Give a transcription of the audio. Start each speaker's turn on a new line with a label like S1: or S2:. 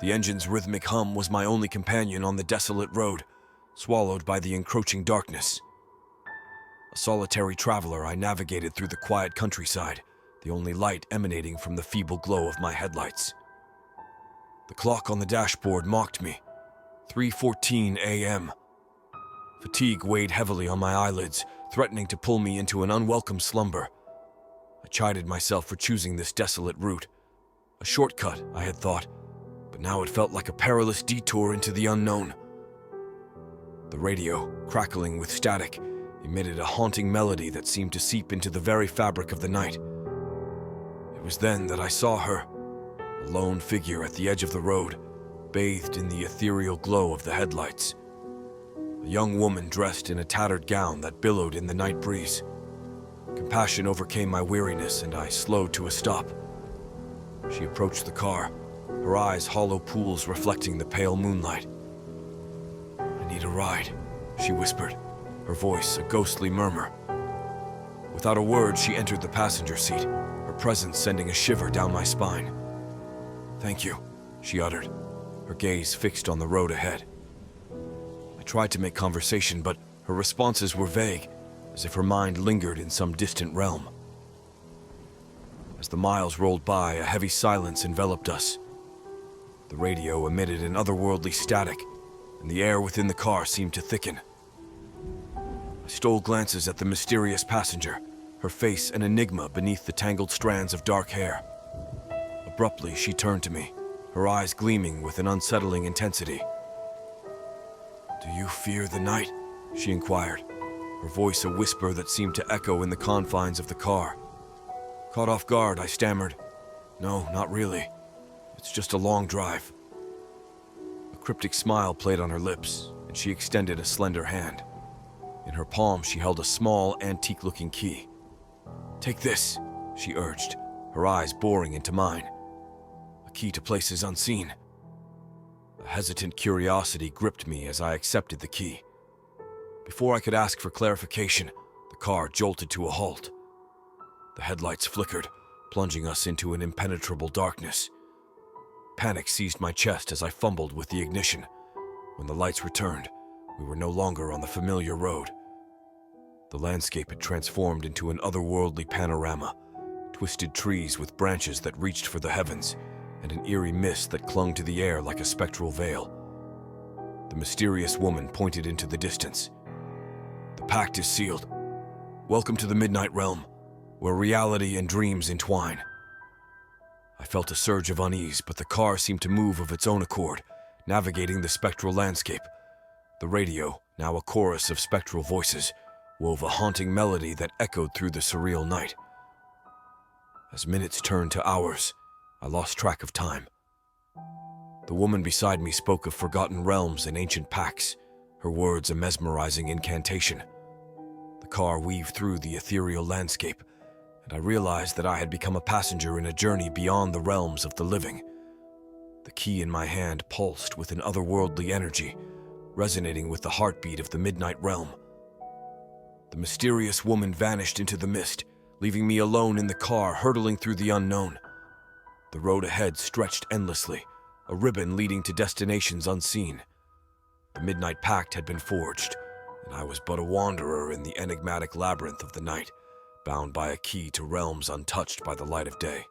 S1: The engine's rhythmic hum was my only companion on the desolate road, swallowed by the encroaching darkness. A solitary traveler, I navigated through the quiet countryside, the only light emanating from the feeble glow of my headlights. The clock on the dashboard mocked me. 3:14 a.m. Fatigue weighed heavily on my eyelids, threatening to pull me into an unwelcome slumber. I chided myself for choosing this desolate route. A shortcut, I had thought, but now it felt like a perilous detour into the unknown. The radio, crackling with static, emitted a haunting melody that seemed to seep into the very fabric of the night. It was then that I saw her, a lone figure at the edge of the road, bathed in the ethereal glow of the headlights. A young woman dressed in a tattered gown that billowed in the night breeze. Compassion overcame my weariness, and I slowed to a stop. She approached the car, her eyes hollow pools reflecting the pale moonlight. "I need a ride," she whispered, her voice a ghostly murmur. Without a word, she entered the passenger seat, her presence sending a shiver down my spine. "Thank you," she uttered, her gaze fixed on the road ahead. I tried to make conversation, but her responses were vague, as if her mind lingered in some distant realm. As the miles rolled by, a heavy silence enveloped us. The radio emitted an otherworldly static, and the air within the car seemed to thicken. I stole glances at the mysterious passenger, her face an enigma beneath the tangled strands of dark hair. Abruptly, she turned to me, her eyes gleaming with an unsettling intensity. "Do you fear the night?" she inquired, her voice a whisper that seemed to echo in the confines of the car. Caught off guard, I stammered, "No, not really. It's just a long drive." A cryptic smile played on her lips, and she extended a slender hand. In her palm, she held a small, antique-looking key. "Take this," she urged, her eyes boring into mine. "A key to places unseen." A hesitant curiosity gripped me as I accepted the key. Before I could ask for clarification, the car jolted to a halt. The headlights flickered, plunging us into an impenetrable darkness. Panic seized my chest as I fumbled with the ignition. When the lights returned, we were no longer on the familiar road. The landscape had transformed into an otherworldly panorama, twisted trees with branches that reached for the heavens, and an eerie mist that clung to the air like a spectral veil. The mysterious woman pointed into the distance. "The pact is sealed. Welcome to the Midnight Realm, where reality and dreams entwine." I felt a surge of unease, but the car seemed to move of its own accord, navigating the spectral landscape. The radio, now a chorus of spectral voices, wove a haunting melody that echoed through the surreal night. As minutes turned to hours, I lost track of time. The woman beside me spoke of forgotten realms and ancient pacts, her words a mesmerizing incantation. The car weaved through the ethereal landscape, and I realized that I had become a passenger in a journey beyond the realms of the living. The key in my hand pulsed with an otherworldly energy, resonating with the heartbeat of the Midnight Realm. The mysterious woman vanished into the mist, leaving me alone in the car, hurtling through the unknown. The road ahead stretched endlessly, a ribbon leading to destinations unseen. The Midnight Pact had been forged, and I was but a wanderer in the enigmatic labyrinth of the night, bound by a key to realms untouched by the light of day.